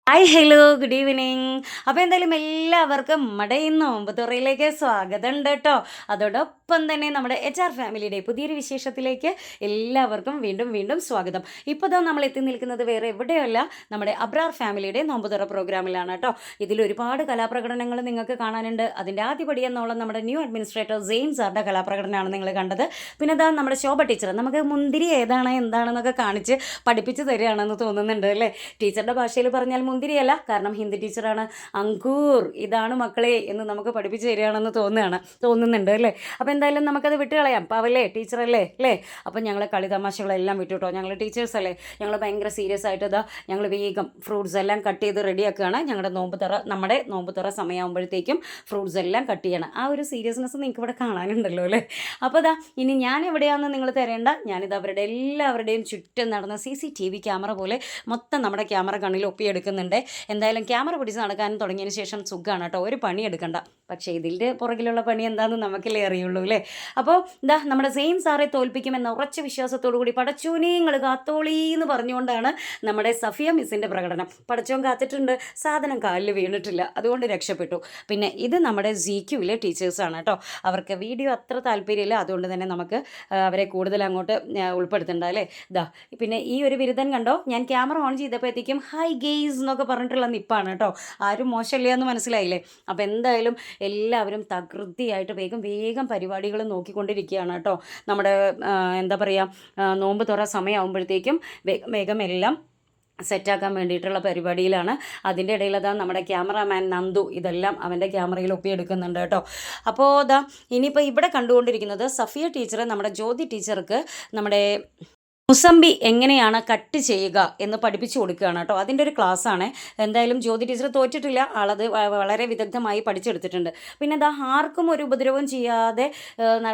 Hi hello good evening. അപ്പോൾ എന്തായാലും എല്ലാവർക്കും നമ്മുടെ ഈ നോമ്പ് തുറയിലേക്ക് സ്വാഗതം ഉണ്ട് കേട്ടോ. അതോടൊപ്പം തന്നെ നമ്മുടെ ഫാമിലിയുടെ പുതിയൊരു വിശേഷത്തിലേക്ക് എല്ലാവർക്കും വീണ്ടും വീണ്ടും സ്വാഗതം. ഇപ്പോൾ ഇതാ നമ്മൾ എത്തി നിൽക്കുന്നത് വേറെ എവിടെയല്ല, നമ്മുടെ അബ്രാർ ഫാമിലിയുടെ നോമ്പ് തുറ പ്രോഗ്രാമിലാണ് കേട്ടോ. ഇതിൽ ഒരുപാട് കലാപ്രകടനങ്ങൾ നിങ്ങൾക്ക് കാണാനുണ്ട്. അതിൻ്റെ ആദ്യപടി എന്നോളം നമ്മുടെ ന്യൂ അഡ്മിനിസ്ട്രേറ്റർ സെയിൻ സാറിൻ്റെ കലാപ്രകടനമാണ് നിങ്ങൾ കണ്ടത്. പിന്നെ ഇതാ നമ്മുടെ ശോഭ ടീച്ചർ നമുക്ക് മുന്തിരി ഏതാണ് എന്താണെന്നൊക്കെ കാണിച്ച് പഠിപ്പിച്ച് തരികയാണെന്ന് തോന്നുന്നുണ്ട് അല്ലേ. ടീച്ചറുടെ ഭാഷയിൽ പറഞ്ഞാൽ മുന്തിരിയല്ല, കാരണം ഹിന്ദി ടീച്ചറാണ്. അങ്കൂർ ഇതാണ് മക്കളെ എന്ന് നമുക്ക് പഠിപ്പിച്ച് തരികയാണെന്ന് തോന്നുന്നുണ്ട് അല്ലേ. അപ്പോൾ എന്തായാലും നമുക്കത് വിട്ട് കളയാം, പാവല്ലേ ടീച്ചറല്ലേ അല്ലേ. അപ്പം ഞങ്ങൾ കളി തമാശകളെല്ലാം വിട്ടു കേട്ടോ. ഞങ്ങൾ ടീച്ചേഴ്സല്ലേ, ഞങ്ങൾ ഭയങ്കര സീരിയസ് ആയിട്ട് ഇതാ ഞങ്ങൾ വേഗം ഫ്രൂട്ട്സ് എല്ലാം കട്ട് ചെയ്ത് റെഡിയാക്കുകയാണ്. നമ്മുടെ നോമ്പ് തുറ സമയമാകുമ്പോഴത്തേക്കും ഫ്രൂട്ട്സ് എല്ലാം കട്ട് ചെയ്യണം. ആ ഒരു സീരിയസ്നെസ് നിങ്ങൾക്ക് ഇവിടെ കാണാനുണ്ടല്ലോ അല്ലേ. അപ്പോൾ ഇതാ ഇനി ഞാൻ എവിടെയാണെന്ന് നിങ്ങൾ തരേണ്ട, ഞാനിത് അവരുടെ എല്ലാവരുടെയും ചുറ്റും നടന്ന CCTV ക്യാമറ പോലെ മൊത്തം നമ്മുടെ ക്യാമറ കണ്ണിൽ ഒപ്പിയെടുക്കുന്നുണ്ട്. എന്തായാലും ക്യാമറ പിടിച്ച് നടക്കാനും തുടങ്ങിയതിന് ശേഷം സുഖമാണ് കേട്ടോ, ഒരു പണി എടുക്കണ്ട. പക്ഷേ ഇതിൻ്റെ പുറകിലുള്ള പണി എന്താണെന്ന് നമുക്കല്ലേ അറിയുള്ളൂ അല്ലേ. അപ്പോൾ ഇതാ നമ്മുടെ സെയിം സാറെ തോൽപ്പിക്കുമെന്ന ഉറച്ച വിശ്വാസത്തോടു കൂടി പടച്ചോനെ നിങ്ങൾ കാത്തോളി എന്ന് പറഞ്ഞുകൊണ്ടാണ് നമ്മുടെ സഫിയ മിസ്സിൻ്റെ പ്രകടനം. പടച്ചോൻ കാത്തിട്ടുണ്ട്, സാധനം കാലിൽ വീണിട്ടില്ല, അതുകൊണ്ട് രക്ഷപ്പെട്ടു. പിന്നെ ഇത് നമ്മുടെ GQയിലെ ടീച്ചേഴ്സാണ് കേട്ടോ. അവർക്ക് വീഡിയോ അത്ര താല്പര്യമില്ല, അതുകൊണ്ട് തന്നെ നമുക്ക് അവരെ കൂടുതൽ അങ്ങോട്ട് ഉൾപ്പെടുത്തണ്ട അല്ലേ. ഇതാ പിന്നെ ഈ ഒരു ബിരുദൻ കണ്ടോ, ഞാൻ ക്യാമറ ഓൺ ചെയ്തപ്പോഴത്തേക്കും ഹൈ ഗെയ്സ് എന്നൊക്കെ പറഞ്ഞിട്ടുള്ള നിപ്പാണ് കേട്ടോ. ആരും മോശമില്ല എന്ന് മനസ്സിലായില്ലേ. അപ്പോൾ എന്തായാലും എല്ലാവരും തകൃതിയായിട്ട് വേഗം പരിപാടികൾ നോക്കിക്കൊണ്ടിരിക്കുകയാണ് കേട്ടോ. നമ്മുടെ എന്താ പറയുക, നോമ്പ് തുറ സമയമാകുമ്പോഴത്തേക്കും വേഗം എല്ലാം സെറ്റാക്കാൻ വേണ്ടിയിട്ടുള്ള പരിപാടിയിലാണ്. അതിൻ്റെ ഇടയിൽ അതാ നമ്മുടെ ക്യാമറാമാൻ നന്ദു ഇതെല്ലാം അവൻ്റെ ക്യാമറയിൽ ഒപ്പിയെടുക്കുന്നുണ്ട് കേട്ടോ. അപ്പോൾ അതാ ഇനിയിപ്പോൾ ഇവിടെ കണ്ടുകൊണ്ടിരിക്കുന്നത് സഫിയ ടീച്ചർ നമ്മുടെ ജ്യോതി ടീച്ചർക്ക് നമ്മുടെ മുസമ്പി എങ്ങനെയാണ് കട്ട് ചെയ്യുക എന്ന് പഠിപ്പിച്ചു കൊടുക്കുകയാണ് കേട്ടോ. അതിൻ്റെ ഒരു ക്ലാസ്സാണ്. എന്തായാലും ജ്യോതി ടീച്ചർ തോറ്റിട്ടില്ല, ആളത് വളരെ വിദഗ്ധമായി പഠിച്ചെടുത്തിട്ടുണ്ട്. പിന്നെ എന്താ ആർക്കും ഒരു ഉപദ്രവം ചെയ്യാതെ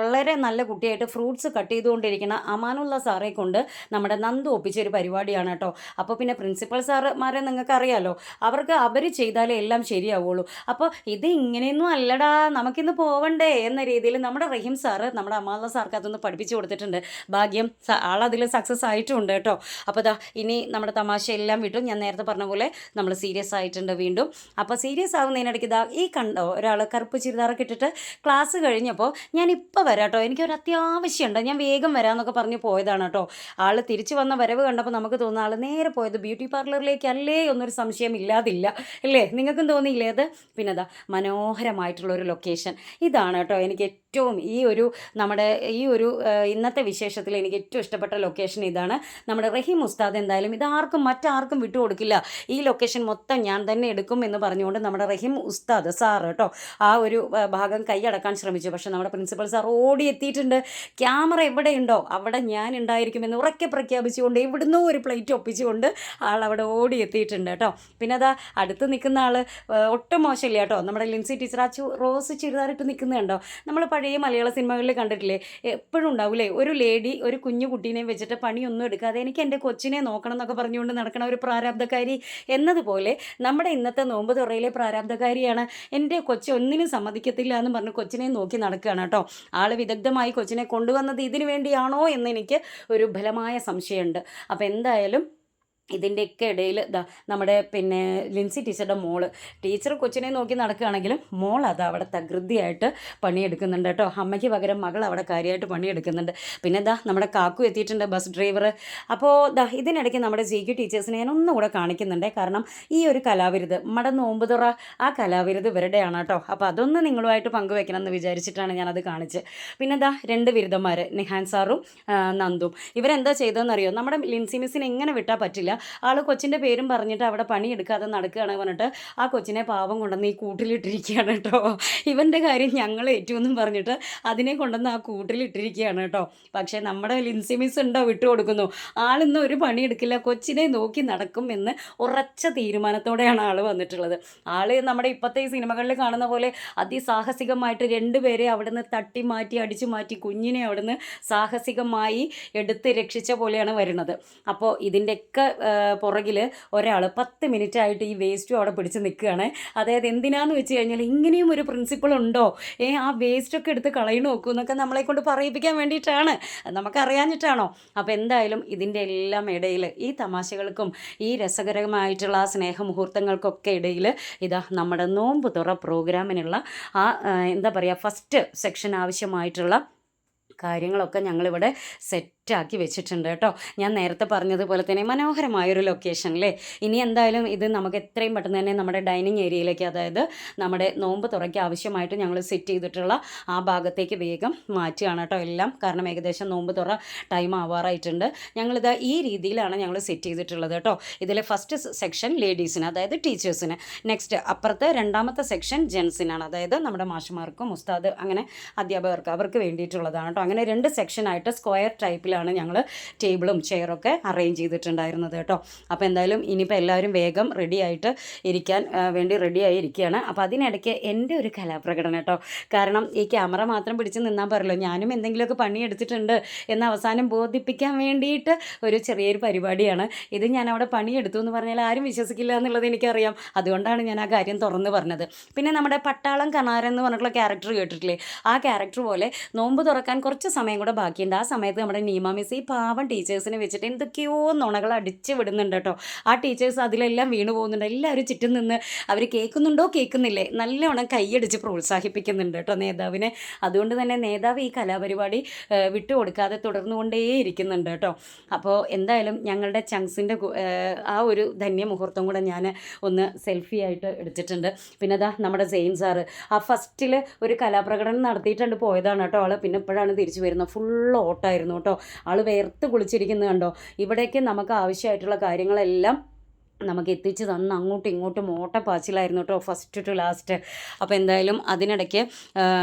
വളരെ നല്ല കുട്ടിയായിട്ട് ഫ്രൂട്ട്സ് കട്ട് ചെയ്തുകൊണ്ടിരിക്കുന്ന അമാനുള്ള സാറെ കൊണ്ട് നമ്മുടെ നന്ദു ഒപ്പിച്ചൊരു പരിപാടിയാണ് കേട്ടോ. അപ്പോൾ പിന്നെ പ്രിൻസിപ്പൽ സാറുമാരെ നിങ്ങൾക്ക് അറിയാമല്ലോ, അവർ ചെയ്താലേ എല്ലാം ശരിയാവുള്ളൂ. അപ്പോൾ ഇത് ഇങ്ങനെയൊന്നും അല്ലടാ, നമുക്കിന്ന് പോവണ്ടേ എന്ന രീതിയിൽ നമ്മുടെ റഹീം സാറ് നമ്മുടെ അമാനുള്ള സാർക്ക് അതൊന്ന് പഠിപ്പിച്ചു കൊടുത്തിട്ടുണ്ട്. ഭാഗ്യം ആളതിൽ സക്സസ് ആയിട്ടുമുണ്ട് കേട്ടോ. അപ്പോൾ ഇതാ ഇനി നമ്മുടെ തമാശ എല്ലാം വിട്ടും ഞാൻ നേരത്തെ പറഞ്ഞ പോലെ നമ്മൾ സീരിയസ് ആയിട്ടുണ്ട് വീണ്ടും. അപ്പോൾ സീരിയസ് ആവുന്നതിനിടയ്ക്ക് ഇതാ ഈ കണ്ടോ ഒരാൾ കറുപ്പ് ചുരിദാറൊക്കെ ഇട്ടിട്ട് ക്ലാസ് കഴിഞ്ഞപ്പോൾ ഞാൻ ഇപ്പോൾ വരാം കേട്ടോ, എനിക്കൊരു അത്യാവശ്യമുണ്ട്, ഞാൻ വേഗം വരാമെന്നൊക്കെ പറഞ്ഞ് പോയതാണ് കേട്ടോ. ആൾ തിരിച്ചു വന്ന വരവ് കണ്ടപ്പോൾ നമുക്ക് തോന്നുന്ന ആൾ നേരെ പോയത് ബ്യൂട്ടി പാർലറിലേക്കല്ലേ എന്നൊരു സംശയം ഇല്ലാതില്ല അല്ലേ. നിങ്ങൾക്കും തോന്നിയില്ലേ അത്. പിന്നെ അതാ മനോഹരമായിട്ടുള്ളൊരു ലൊക്കേഷൻ ഇതാണ് കേട്ടോ. എനിക്ക് ഏറ്റവും നമ്മുടെ ഈ ഒരു ഇന്നത്തെ വിശേഷത്തിൽ എനിക്ക് ഏറ്റവും ഇഷ്ടപ്പെട്ട ലൊക്കേഷൻ ഇതാണ്. നമ്മുടെ റഹീം ഉസ്താദ് എന്തായാലും ഇതാർക്കും മറ്റാർക്കും വിട്ടുകൊടുക്കില്ല, ഈ ലൊക്കേഷൻ മൊത്തം ഞാൻ തന്നെ എടുക്കും എന്ന് പറഞ്ഞുകൊണ്ട് നമ്മുടെ റഹീം ഉസ്താദ് സാറ് കേട്ടോ ആ ഒരു ഭാഗം കൈയടക്കാൻ ശ്രമിച്ചു. പക്ഷെ നമ്മുടെ പ്രിൻസിപ്പൽ സാർ ഓടി എത്തിയിട്ടുണ്ട്. ക്യാമറ എവിടെയുണ്ടോ അവിടെ ഞാൻ ഉണ്ടായിരിക്കുമെന്ന് ഉറക്കെ പ്രഖ്യാപിച്ചുകൊണ്ട് ഇവിടുന്ന് ഒരു പ്ലേറ്റ് ഒപ്പിച്ചുകൊണ്ട് അവിടെ ഓടി എത്തിയിട്ടുണ്ട് കേട്ടോ. പിന്നെ അതാ അടുത്ത് നിൽക്കുന്ന ആൾ ഒട്ടും മോശമില്ല കേട്ടോ. നമ്മുടെ ലിൻസി ടീച്ചർ റോസ് ചുരിദാറിട്ട് നിൽക്കുന്നത് നമ്മൾ പഴയ മലയാള സിനിമകളിൽ കണ്ടിട്ടില്ലേ, എപ്പോഴും ഉണ്ടാവില്ലേ ഒരു ലേഡി ഒരു കുഞ്ഞു കുട്ടീനെയും വെച്ചിട്ട് പണിയൊന്നും എടുക്കാതെ എനിക്ക് എൻ്റെ കൊച്ചിനെ നോക്കണം എന്നൊക്കെ പറഞ്ഞുകൊണ്ട് നടക്കണ ഒരു പ്രാരാബ്ധക്കാരി എന്നതുപോലെ നമ്മുടെ ഇന്നത്തെ നോമ്പ് തുറയിലെ പ്രാരാബ്ധക്കാരിയാണ്. എൻ്റെ കൊച്ചു ഒന്നിനും സമ്മതിക്കത്തില്ല എന്ന് പറഞ്ഞ് കൊച്ചിനെ നോക്കി നടക്കുകയാണ് കേട്ടോ. ആൾ വിദഗ്ധമായി കൊച്ചിനെ കൊണ്ടുവന്നത് ഇതിനു വേണ്ടിയാണോ എന്ന് എനിക്ക് ഒരു ബലമായ സംശയമുണ്ട്. അപ്പോൾ എന്തായാലും ഇതിൻ്റെയൊക്കെ ഇടയിൽ നമ്മുടെ പിന്നെ ലിൻസി ടീച്ചറുടെ ടീച്ചർ കൊച്ചിനെ നോക്കി നടക്കുകയാണെങ്കിലും മോൾ അവിടെ തകൃതിയായിട്ട് പണിയെടുക്കുന്നുണ്ട് കേട്ടോ. അമ്മയ്ക്ക് പകരം മകൾ അവിടെ കാര്യമായിട്ട് പണിയെടുക്കുന്നുണ്ട്. പിന്നെ നമ്മുടെ കാക്കു എത്തിയിട്ടുണ്ട്, ബസ് ഡ്രൈവർ. അപ്പോൾ ഇതിനിടയ്ക്ക് നമ്മുടെ GQ ടീച്ചേഴ്സിനെ ഞാൻ ഒന്നുകൂടെ കാണിക്കുന്നുണ്ട്. കാരണം ഈ ഒരു കലാവിരുത് നമ്മുടെ നോമ്പ് തുറ ആ കലാവിരുത് ഇവരുടെയാണ് കേട്ടോ. അപ്പോൾ അതൊന്ന് നിങ്ങളുമായിട്ട് പങ്കുവെക്കണം എന്ന് വിചാരിച്ചിട്ടാണ് ഞാനത് കാണിച്ചത്. പിന്നെ രണ്ട് ബിരുദന്മാർ നിഹാൻ സാറും നന്ദും ഇവരെന്താ ചെയ്തതെന്നറിയോ, നമ്മുടെ ലിൻസി മിസ്സിനെ എങ്ങനെ വിട്ടാൽ പറ്റില്ല, ആൾ കൊച്ചിൻ്റെ പേരും പറഞ്ഞിട്ട് അവിടെ പണിയെടുക്കാതെ നടക്കുകയാണ് പറഞ്ഞിട്ട് ആ കൊച്ചിനെ പാവം കൊണ്ടുവന്ന് ഈ കൂട്ടിലിട്ടിരിക്കുകയാണ് കേട്ടോ. ഇവൻ്റെ കാര്യം ഞങ്ങൾ ഏറ്റുമെന്നും പറഞ്ഞിട്ട് അതിനെ കൊണ്ടുവന്ന് ആ കൂട്ടിലിട്ടിരിക്കുകയാണ് കേട്ടോ. പക്ഷേ നമ്മുടെ ലിൻസി മിസ് ഉണ്ടോ വിട്ടുകൊടുക്കുന്നു, ആളിന്ന് ഒരു പണിയെടുക്കില്ല, കൊച്ചിനെ നോക്കി നടക്കും എന്ന് ഉറച്ച തീരുമാനത്തോടെയാണ് ആൾ വന്നിട്ടുള്ളത്. ആൾ നമ്മുടെ ഇപ്പോഴത്തെ ഈ സിനിമകളിൽ കാണുന്ന പോലെ അതിസാഹസികമായിട്ട് രണ്ടുപേരെ അവിടുന്ന് തട്ടി മാറ്റി അടിച്ചു മാറ്റി കുഞ്ഞിനെ അവിടുന്ന് സാഹസികമായി എടുത്ത് രക്ഷിച്ച പോലെയാണ് വരുന്നത്. അപ്പോൾ ഇതിൻ്റെയൊക്കെ പുറകിൽ ഒരാൾ 10 മിനിറ്റ് ആയിട്ട് ഈ വേസ്റ്റും അവിടെ പിടിച്ച് നിൽക്കുകയാണ്. അതായത് എന്തിനാന്ന് വെച്ച് കഴിഞ്ഞാൽ ഇങ്ങനെയും ഒരു പ്രിൻസിപ്പിൾ ഉണ്ടോ, ആ വേസ്റ്റൊക്കെ എടുത്ത് കളയണ നോക്കൂ എന്നൊക്കെ നമ്മളെ കൊണ്ട് പറയിപ്പിക്കാൻ വേണ്ടിയിട്ടാണ്, നമുക്കറിയാഞ്ഞിട്ടാണോ? അപ്പോൾ എന്തായാലും ഇതിൻ്റെ എല്ലാം ഇടയിൽ ഈ തമാശകൾക്കും ഈ രസകരമായിട്ടുള്ള ആ സ്നേഹമുഹൂർത്തങ്ങൾക്കൊക്കെ ഇടയിൽ ഇതാ നമ്മുടെ നോമ്പ് തുറ പ്രോഗ്രാമിനുള്ള ആ എന്താ പറയുക, ഫസ്റ്റ് സെക്ഷൻ ആവശ്യമായിട്ടുള്ള കാര്യങ്ങളൊക്കെ ഞങ്ങളിവിടെ സെറ്റാക്കി വെച്ചിട്ടുണ്ട് കേട്ടോ. ഞാൻ നേരത്തെ പറഞ്ഞതുപോലെ തന്നെ മനോഹരമായൊരു ലൊക്കേഷൻ അല്ലേ. ഇനി എന്തായാലും ഇത് നമുക്ക് എത്രയും പെട്ടെന്ന് തന്നെ നമ്മുടെ ഡൈനിങ് ഏരിയയിലേക്ക്, അതായത് നമ്മുടെ നോമ്പ് തുറയ്ക്ക് ആവശ്യമായിട്ട് ഞങ്ങൾ സെറ്റ് ചെയ്തിട്ടുള്ള ആ ഭാഗത്തേക്ക് വേഗം മാറ്റുകയാണ് കേട്ടോ എല്ലാം. കാരണം ഏകദേശം നോമ്പ് തുറ ടൈം ആവാറായിട്ടുണ്ട്. ഞങ്ങളിത് ഈ രീതിയിലാണ് ഞങ്ങൾ സെറ്റ് ചെയ്തിട്ടുള്ളത് കേട്ടോ. ഇതിലെ ഫസ്റ്റ് സെക്ഷൻ ലേഡീസിന്, അതായത് ടീച്ചേഴ്സിന്. നെക്സ്റ്റ് അപ്പുറത്ത് രണ്ടാമത്തെ സെക്ഷൻ ജെൻസിനാണ്, അതായത് നമ്മുടെ മാഷുമാർക്കും ഉസ്താദ് അങ്ങനെ അധ്യാപകർക്ക് അവർക്ക് വേണ്ടിയിട്ടുള്ളതാണ് കേട്ടോ. അങ്ങനെ 2 സെക്ഷനായിട്ട് സ്ക്വയർ ടൈപ്പിലാണ് ഞങ്ങൾ ടേബിളും ചെയറൊക്കെ അറേഞ്ച് ചെയ്തിട്ടുണ്ടായിരുന്നത് കേട്ടോ. അപ്പോൾ എന്തായാലും ഇനിയിപ്പോൾ എല്ലാവരും വേഗം റെഡിയായിട്ട് ഇരിക്കാൻ വേണ്ടി റെഡിയായി ഇരിക്കുകയാണ്. അപ്പോൾ അതിനിടയ്ക്ക് എൻ്റെ ഒരു കലാപ്രകടനം കേട്ടോ. കാരണം ഈ ക്യാമറ മാത്രം പിടിച്ച് നിന്നാൽ പറയല്ലോ, ഞാനും എന്തെങ്കിലുമൊക്കെ പണിയെടുത്തിട്ടുണ്ട് എന്ന് അവസാനം ബോധിപ്പിക്കാൻ വേണ്ടിയിട്ട് ഒരു ചെറിയൊരു പരിപാടിയാണ് ഇത്. ഞാൻ അവിടെ പണിയെടുത്തു എന്ന് പറഞ്ഞാൽ ആരും വിശ്വസിക്കില്ല എന്നുള്ളത് എനിക്കറിയാം. അതുകൊണ്ടാണ് ഞാൻ ആ കാര്യം തുറന്ന് പറഞ്ഞത്. പിന്നെ നമ്മുടെ പട്ടാളം കണാരൻ എന്ന് പറഞ്ഞിട്ടുള്ള ക്യാരക്ടർ കേട്ടിട്ടില്ലേ, ആ ക്യാരക്ടർ പോലെ നോമ്പ് തുറക്കാൻ കുറച്ച് സമയം കൂടെ ബാക്കിയുണ്ട്. ആ സമയത്ത് നമ്മുടെ നീമ മിസ് ഈ പാവം ടീച്ചേഴ്സിനെ വെച്ചിട്ട് എന്തൊക്കെയോ നുണകൾ അടിച്ച് വിടുന്നുണ്ട് കേട്ടോ. ആ ടീച്ചേഴ്സ് അതിലെല്ലാം വീണു പോകുന്നുണ്ട്. എല്ലാവരും ചുറ്റും നിന്ന് അവർ കേൾക്കുന്നുണ്ടോ കേൾക്കുന്നില്ലേ നല്ലവണ്ണം കൈയടിച്ച് പ്രോത്സാഹിപ്പിക്കുന്നുണ്ട് കേട്ടോ നേതാവിനെ. അതുകൊണ്ട് തന്നെ നേതാവ് ഈ കലാപരിപാടി വിട്ടുകൊടുക്കാതെ തുടർന്നുകൊണ്ടേ ഇരിക്കുന്നുണ്ട് കേട്ടോ. അപ്പോൾ എന്തായാലും ഞങ്ങളുടെ ചങ്സിൻ്റെ ആ ഒരു ധന്യമുഹൂർത്തം കൂടെ ഞാൻ ഒന്ന് സെൽഫി ആയിട്ട് എടുത്തിട്ടുണ്ട്. പിന്നെ അതാ നമ്മുടെ സെയിൻ സാറ് ആ ഫസ്റ്റിൽ ഒരു കലാപ്രകടനം നടത്തിയിട്ടുണ്ട് പോയതാണ് കേട്ടോ ആൾ. പിന്നെ ഇപ്പോഴാണ് തിരിച്ചു വരുന്നത്. ഫുൾ ഓട്ടായിരുന്നു കേട്ടോ. ആൾ വേർത്ത് കുളിച്ചിരിക്കുന്നത് കണ്ടോ. ഇവിടേക്ക് നമുക്ക് ആവശ്യമായിട്ടുള്ള കാര്യങ്ങളെല്ലാം നമുക്ക് എത്തിച്ച് തന്ന് അങ്ങോട്ടും ഇങ്ങോട്ടും ഓട്ടപ്പാച്ചിലായിരുന്നു കേട്ടോ ഫസ്റ്റ് ടു ലാസ്റ്റ്. അപ്പോൾ എന്തായാലും അതിനിടയ്ക്ക്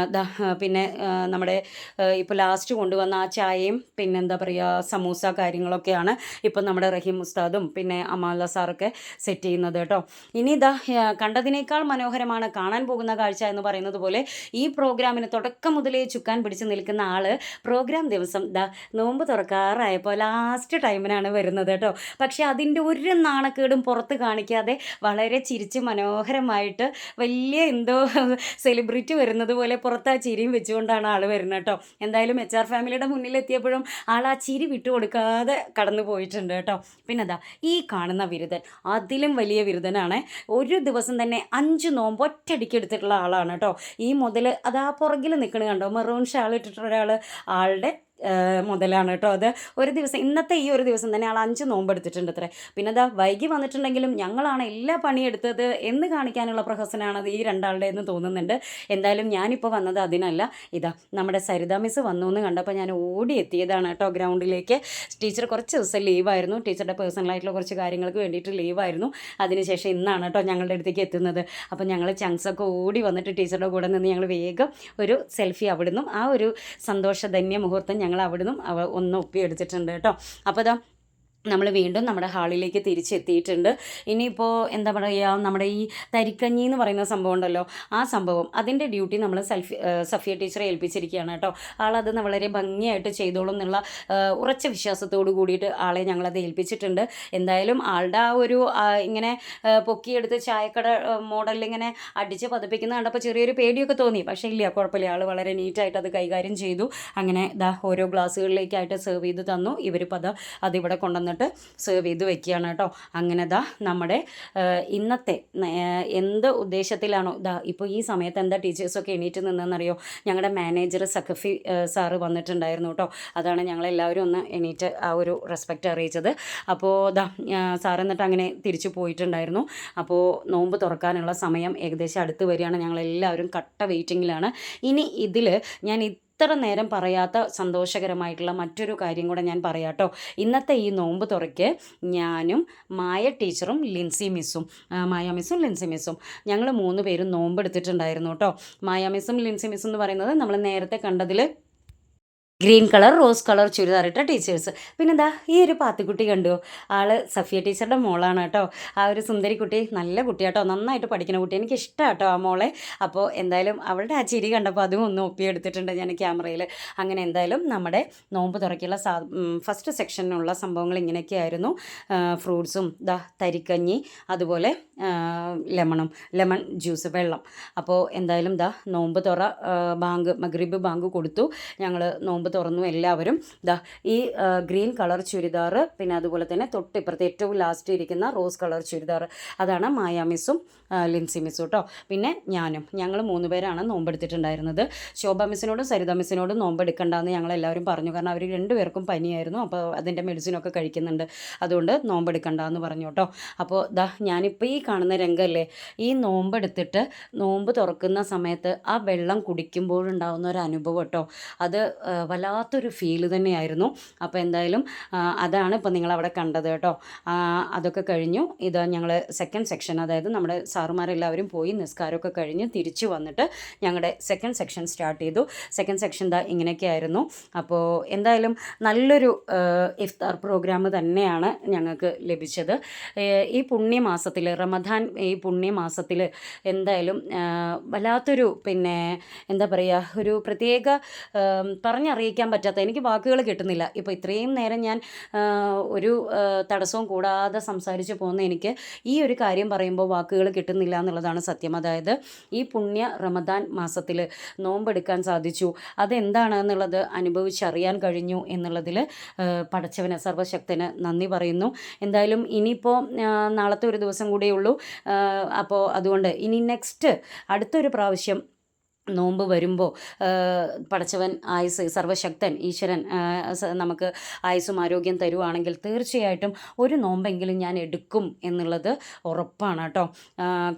പിന്നെ നമ്മുടെ ഇപ്പോൾ ലാസ്റ്റ് കൊണ്ടുവന്ന ആ ചായയും പിന്നെ എന്താ പറയുക സമൂസ കാര്യങ്ങളൊക്കെയാണ് ഇപ്പം നമ്മുടെ റഹീം ഉസ്താദും പിന്നെ അമാല സാറൊക്കെ സെറ്റ് ചെയ്യുന്നത് കേട്ടോ. ഇനി കണ്ടതിനേക്കാൾ മനോഹരമാണ് കാണാൻ പോകുന്ന കാഴ്ച എന്ന് പറയുന്നത് പോലെ ഈ പ്രോഗ്രാമിന് തുടക്കം മുതലേ ചുക്കാൻ പിടിച്ച് നിൽക്കുന്ന ആൾ പ്രോഗ്രാം ദിവസം നോമ്പ് തുറക്കാറായപ്പോൾ ലാസ്റ്റ് ടൈമിനാണ് വരുന്നത് കേട്ടോ. പക്ഷേ അതിൻ്റെ ഒരു നാണക്കേടും പുറത്ത് കാണിക്കാതെ വളരെ ചിരിച്ച് മനോഹരമായിട്ട് വലിയ എന്തോ സെലിബ്രിറ്റി വരുന്നത് പോലെ പുറത്ത് ആ ചിരിയും വെച്ചുകൊണ്ടാണ് ആൾ വരുന്നത് കേട്ടോ. എന്തായാലും HR ഫാമിലിയുടെ മുന്നിലെത്തിയപ്പോഴും ആൾ ആ ചിരി വിട്ടുകൊടുക്കാതെ കടന്നു പോയിട്ടുണ്ട് കേട്ടോ. പിന്നെ ഈ കാണുന്ന ബിരുദൻ അതിലും വലിയ ബിരുദനാണ്. ഒരു ദിവസം തന്നെ 5 നോമ്പ് ഒറ്റയടിക്ക് എടുത്തിട്ടുള്ള ആളാണ് കേട്ടോ. ഈ മുതൽ അതാ പുറകിൽ നിൽക്കണ കണ്ടോ, മെറൂൺ ഷാൾ ഇട്ടിട്ടുള്ള ഒരാൾ, ആളുടെ മുതലാണ് കേട്ടോ അത്. ഒരു ദിവസം ഇന്നത്തെ ഈ ഒരു ദിവസം തന്നെ ആൾ 5 നോമ്പ് എടുത്തിട്ടുണ്ട് അത്രേ. പിന്നെ വൈകി വന്നിട്ടുണ്ടെങ്കിലും ഞങ്ങളാണ് എല്ലാ പണിയെടുത്തത് എന്ന് കാണിക്കാനുള്ള പ്രഹസനമാണ് ഈ രണ്ടാളുടെ എന്ന് തോന്നുന്നുണ്ട്. എന്തായാലും ഞാനിപ്പോൾ വന്നത് അതിനല്ല. നമ്മുടെ സരിത മിസ് വന്നു എന്ന് കണ്ടപ്പോൾ ഞാൻ ഓടി എത്തിയതാണ് കേട്ടോ ഗ്രൗണ്ടിലേക്ക്. ടീച്ചർ കുറച്ച് ദിവസം ലീവായിരുന്നു, ടീച്ചറുടെ പേഴ്സണലായിട്ടുള്ള കുറച്ച് കാര്യങ്ങൾക്ക് വേണ്ടിയിട്ട് ലീവായിരുന്നു. അതിനുശേഷം ഇന്നാണ് കേട്ടോ ഞങ്ങളുടെ അടുത്തേക്ക് എത്തുന്നത്. അപ്പോൾ ഞങ്ങൾ ചങ്സൊക്കെ ഓടി വന്നിട്ട് ടീച്ചറുടെ കൂടെ നിന്ന് ഞങ്ങൾ വേഗം ഒരു സെൽഫി അവിടുന്നും ആ ഒരു സന്തോഷധന്യ മുഹൂർത്തം ഞങ്ങൾ അവിടുന്നും ഒന്ന് ഒപ്പിയെടുത്തിട്ടുണ്ട് കേട്ടോ. അപ്പോൾ നമ്മൾ വീണ്ടും നമ്മുടെ ഹാളിലേക്ക് തിരിച്ചെത്തിയിട്ടുണ്ട്. ഇനിയിപ്പോൾ എന്താ പറയുക, നമ്മുടെ ഈ തരിക്കഞ്ഞി എന്ന് പറയുന്ന സംഭവം ഉണ്ടല്ലോ, ആ സംഭവം അതിൻ്റെ ഡ്യൂട്ടി നമ്മൾ സഫിയ ടീച്ചറെ ഏൽപ്പിച്ചിരിക്കുകയാണ് കേട്ടോ. ആളത് വളരെ ഭംഗിയായിട്ട് ചെയ്തോളും എന്നുള്ള ഉറച്ച വിശ്വാസത്തോട് കൂടിയിട്ട് ആളെ ഞങ്ങളത് ഏൽപ്പിച്ചിട്ടുണ്ട്. എന്തായാലും ആളുടെ ആ ഒരു ഇങ്ങനെ പൊക്കിയെടുത്ത് ചായക്കട മോഡലിൽ ഇങ്ങനെ അടിച്ച് പതിപ്പിക്കുന്ന കണ്ടപ്പോൾ ചെറിയൊരു പേടിയൊക്കെ തോന്നി. പക്ഷേ ഇല്ല, കുഴപ്പമില്ല, ആൾ വളരെ നീറ്റായിട്ട് അത് കൈകാര്യം ചെയ്തു. അങ്ങനെ ഓരോ ഗ്ലാസ്സുകളിലേക്കായിട്ട് സെർവ് ചെയ്ത് തന്നു. ഇവരിപ്പോൾ അതിവിടെ കൊണ്ടുവന്ന് സെർവ് ചെയ്ത് വെക്കുകയാണ് കേട്ടോ. അങ്ങനെ നമ്മുടെ ഇന്നത്തെ എന്ത് ഉദ്ദേശത്തിലാണോ ഇപ്പോൾ ഈ സമയത്ത് എന്താ ടീച്ചേഴ്സൊക്കെ എണീറ്റ് നിന്നെന്നറിയോ, ഞങ്ങളുടെ മാനേജർ സഖഫി സാറ് വന്നിട്ടുണ്ടായിരുന്നു കേട്ടോ. അതാണ് ഞങ്ങളെല്ലാവരും ഒന്ന് എണീറ്റ് ആ ഒരു റെസ്പെക്റ്റ് അറിയിച്ചത്. അപ്പോൾ സാർ എന്നിട്ട് അങ്ങനെ തിരിച്ചു പോയിട്ടുണ്ടായിരുന്നു. അപ്പോൾ നോമ്പ് തുറക്കാനുള്ള സമയം ഏകദേശം അടുത്ത് വരികയാണ്. ഞങ്ങളെല്ലാവരും കട്ട വെയിറ്റിങ്ങിലാണ്. ഇനി ഇതിൽ ഞാൻ ഇത്ര നേരം പറയാത്ത സന്തോഷകരമായിട്ടുള്ള മറ്റൊരു കാര്യം കൂടെ ഞാൻ പറയാം കേട്ടോ. ഇന്നത്തെ ഈ നോമ്പ് തുറയ്ക്ക് ഞാനും മായ ടീച്ചറും ലിൻസി മിസ്സും ലിൻസി മിസ്സും ഞങ്ങൾ 3 പേരും നോമ്പെടുത്തിട്ടുണ്ടായിരുന്നു കേട്ടോ. മായ മിസ്സും ലിൻസി മിസ്സും എന്ന് പറയുന്നത് നമ്മൾ നേരത്തെ കണ്ടതിൽ ഗ്രീൻ കളർ റോസ് കളർ ചുരിദാറിട്ട ടീച്ചേഴ്സ്. പിന്നെന്താ ഈ ഒരു പാത്തിക്കുട്ടി കണ്ടോ, ആള് സഫിയ ടീച്ചറുടെ മോളാണ് കേട്ടോ. ആ ഒരു സുന്ദരി കുട്ടി നല്ല കുട്ടിയാട്ടോ, നന്നായിട്ട് പഠിക്കുന്ന കുട്ടി, എനിക്ക് ഇഷ്ടമാണ് കേട്ടോ ആ മോളെ. അപ്പോൾ എന്തായാലും അവളുടെ ആ ചിരി കണ്ടപ്പോൾ അതും ഒന്ന് ഒപ്പിയെടുത്തിട്ടുണ്ട് ഞാൻ ക്യാമറയിൽ. അങ്ങനെ എന്തായാലും നമ്മുടെ നോമ്പ് തുറക്കുള്ള ഫസ്റ്റ് സെക്ഷനിലുള്ള സംഭവങ്ങൾ ഇങ്ങനെയൊക്കെയായിരുന്നു. ഫ്രൂട്ട്സും തരിക്കഞ്ഞി, അതുപോലെ ലെമൺ ജ്യൂസ്, വെള്ളം. അപ്പോൾ എന്തായാലും നോമ്പ് തുറ മഗ്രിബ് ബാങ്ക് കൊടുത്തു. ഞങ്ങൾ നോമ്പ് തുറന്നു എല്ലാവരും. ഈ ഗ്രീൻ കളർ ചുരിദാർ, പിന്നെ അതുപോലെ തന്നെ തൊട്ടിപ്പുറത്ത് ഏറ്റവും ലാസ്റ്റ് ഇരിക്കുന്ന റോസ് കളർ ചുരിദാർ, അതാണ് മായ മിസ്സും ലിൻസി മിസ്സും കേട്ടോ. പിന്നെ ഞങ്ങൾ 3 പേരാണ് നോമ്പെടുത്തിട്ടുണ്ടായിരുന്നത്. ശോഭ മിസ്സിനോടും സരിത മിസ്സിനോടും നോമ്പെടുക്കണ്ടെന്ന് ഞങ്ങളെല്ലാവരും പറഞ്ഞു. കാരണം അവർ 2 പേർക്കും പനിയായിരുന്നു. അപ്പോൾ അതിൻ്റെ മെഡിസിനൊക്കെ കഴിക്കുന്നുണ്ട്, അതുകൊണ്ട് നോമ്പെടുക്കണ്ടെന്ന് പറഞ്ഞു കേട്ടോ. അപ്പോൾ ഞാനിപ്പോൾ ഈ കാണുന്ന രംഗമല്ലേ, ഈ നോമ്പെടുത്തിട്ട് നോമ്പ് തുറക്കുന്ന സമയത്ത് ആ വെള്ളം കുടിക്കുമ്പോഴുണ്ടാകുന്ന ഒരു അനുഭവം കേട്ടോ, അത് വല്ലാത്തൊരു ഫീല് തന്നെയായിരുന്നു. അപ്പോൾ എന്തായാലും അതാണ് ഇപ്പോൾ നിങ്ങളവിടെ കണ്ടത് കേട്ടോ. അതൊക്കെ കഴിഞ്ഞു. ഇത് ഞങ്ങൾ സെക്കൻഡ് സെക്ഷൻ, അതായത് നമ്മുടെ സാറുമാരെല്ലാവരും പോയി നിസ്കാരമൊക്കെ കഴിഞ്ഞ് തിരിച്ചു വന്നിട്ട് ഞങ്ങളുടെ സെക്കൻഡ് സെക്ഷൻ സ്റ്റാർട്ട് ചെയ്തു. സെക്കൻഡ് സെക്ഷൻ ഇങ്ങനെയൊക്കെ ആയിരുന്നു. അപ്പോൾ എന്തായാലും നല്ലൊരു ഇഫ്താർ പ്രോഗ്രാം തന്നെയാണ് ഞങ്ങൾക്ക് ലഭിച്ചത്. ഈ പുണ്യമാസത്തിൽ, റമദാൻ ഈ പുണ്യമാസത്തിൽ എന്തായാലും വല്ലാത്തൊരു എന്താ പറയുക, ഒരു പ്രത്യേക പറഞ്ഞറിയിക്കാൻ പറ്റാത്ത, എനിക്ക് വാക്കുകൾ കിട്ടുന്നില്ല. ഇപ്പോൾ ഇത്രയും നേരം ഞാൻ ഒരു തടസ്സവും കൂടാതെ സംസാരിച്ച് പോകുന്ന എനിക്ക് ഈ ഒരു കാര്യം പറയുമ്പോൾ വാക്കുകൾ കിട്ടുന്നില്ല എന്നുള്ളതാണ് സത്യം. അതായത് ഈ പുണ്യ റമദാൻ മാസത്തിൽ നോമ്പെടുക്കാൻ സാധിച്ചു, അതെന്താണെന്നുള്ളത് അനുഭവിച്ചറിയാൻ കഴിഞ്ഞു എന്നുള്ളതിൽ പടച്ചവന്, സർവശക്തന് നന്ദി പറയുന്നു. എന്തായാലും ഇനിയിപ്പോൾ നാളത്തെ ഒരു ദിവസം കൂടിയേ ഉള്ളൂ. അപ്പോൾ അതുകൊണ്ട് ഇനി നെക്സ്റ്റ് അടുത്തൊരു പ്രാവശ്യം നോമ്പ് വരുമ്പോൾ പടച്ചവൻ ആയുസ്, സർവശക്തൻ ഈശ്വരൻ നമുക്ക് ആയുസ്സും ആരോഗ്യം തരുവാണെങ്കിൽ തീർച്ചയായിട്ടും ഒരു നോമ്പെങ്കിലും ഞാൻ എടുക്കും എന്നുള്ളത് ഉറപ്പാണ് കേട്ടോ.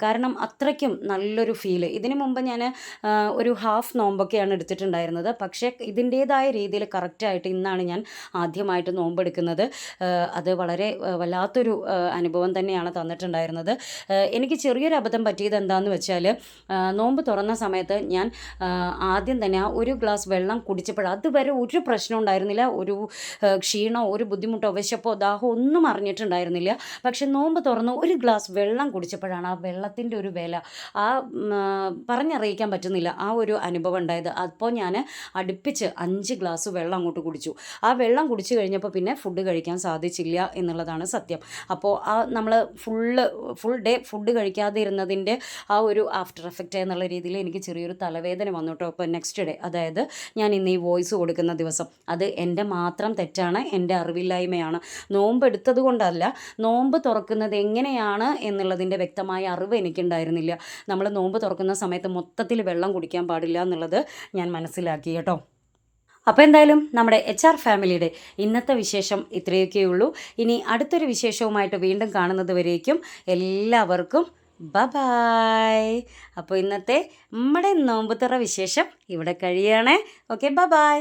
കാരണം അത്രയ്ക്കും നല്ലൊരു ഫീല്. ഇതിനു മുമ്പ് ഞാൻ ഒരു ഹാഫ് നോമ്പൊക്കെയാണ് എടുത്തിട്ടുണ്ടായിരുന്നത്. പക്ഷേ ഇതിൻ്റേതായ രീതിയിൽ കറക്റ്റായിട്ട് ഇന്നാണ് ഞാൻ ആദ്യമായിട്ട് നോമ്പെടുക്കുന്നത്. അത് വളരെ വല്ലാത്തൊരു അനുഭവം തന്നെയാണ് തന്നിട്ടുണ്ടായിരുന്നത്. എനിക്ക് ചെറിയൊരു അബദ്ധം പറ്റിയത് എന്താണെന്ന് വെച്ചാൽ, നോമ്പ് തുറന്ന സമയത്ത് ഞാൻ ആദ്യം തന്നെ ആ ഒരു ഗ്ലാസ് വെള്ളം കുടിച്ചപ്പോൾ അതുവരെ ഒരു പ്രശ്നം ഉണ്ടായിരുന്നില്ല. ഒരു ക്ഷീണമോ ഒരു ബുദ്ധിമുട്ടോ വിശപ്പോ ദാഹമോ ഒന്നും അറിഞ്ഞിട്ടുണ്ടായിരുന്നില്ല. പക്ഷെ നോമ്പ് തുറന്ന് ഒരു ഗ്ലാസ് വെള്ളം കുടിച്ചപ്പോഴാണ് ആ വെള്ളത്തിൻ്റെ ഒരു വില, പറഞ്ഞറിയിക്കാൻ പറ്റുന്നില്ല, ആ ഒരു അനുഭവം ഉണ്ടായത്. അപ്പോൾ ഞാൻ അടുപ്പിച്ച് 5 ഗ്ലാസ് വെള്ളം അങ്ങോട്ട് കുടിച്ചു. ആ വെള്ളം കുടിച്ചു കഴിഞ്ഞപ്പോൾ പിന്നെ ഫുഡ് കഴിക്കാൻ സാധിച്ചില്ല എന്നുള്ളതാണ് സത്യം. അപ്പോൾ നമ്മൾ ഫുൾ ഡേ ഫുഡ് കഴിക്കാതെ ഇരുന്നതിൻ്റെ ആ ഒരു ആഫ്റ്റർ എഫക്റ്റ് എന്നുള്ള രീതിയിൽ എനിക്ക് ചെറിയൊരു തലവേദന വന്നു കേട്ടോ. അപ്പോൾ നെക്സ്റ്റ് ഡേ, അതായത് ഞാൻ ഇന്ന് ഈ വോയിസ് കൊടുക്കുന്ന ദിവസം, അത് എൻ്റെ മാത്രം തെറ്റാണ്, എൻ്റെ അറിവില്ലായ്മയാണ്. നോമ്പ് എടുത്തത് കൊണ്ടല്ല, നോമ്പ് തുറക്കുന്നത് എങ്ങനെയാണ് എന്നുള്ളതിൻ്റെ വ്യക്തമായ അറിവ് എനിക്കുണ്ടായിരുന്നില്ല. നമ്മൾ നോമ്പ് തുറക്കുന്ന സമയത്ത് മൊത്തത്തിൽ വെള്ളം കുടിക്കാൻ പാടില്ല എന്നുള്ളത് ഞാൻ മനസ്സിലാക്കി കേട്ടോ. അപ്പോൾ എന്തായാലും നമ്മുടെ HR ഫാമിലിയുടെ ഇന്നത്തെ വിശേഷം ഇത്രയൊക്കെയുള്ളൂ. ഇനി അടുത്തൊരു വിശേഷവുമായിട്ട് വീണ്ടും കാണുന്നത് വരേക്കും എല്ലാവർക്കും ബൈ. അപ്പോൾ ഇന്നത്തെ നമ്മുടെ നോമ്പ് തുറ വിശേഷം ഇവിടെ കഴിയുകയാണേ. Okay, by.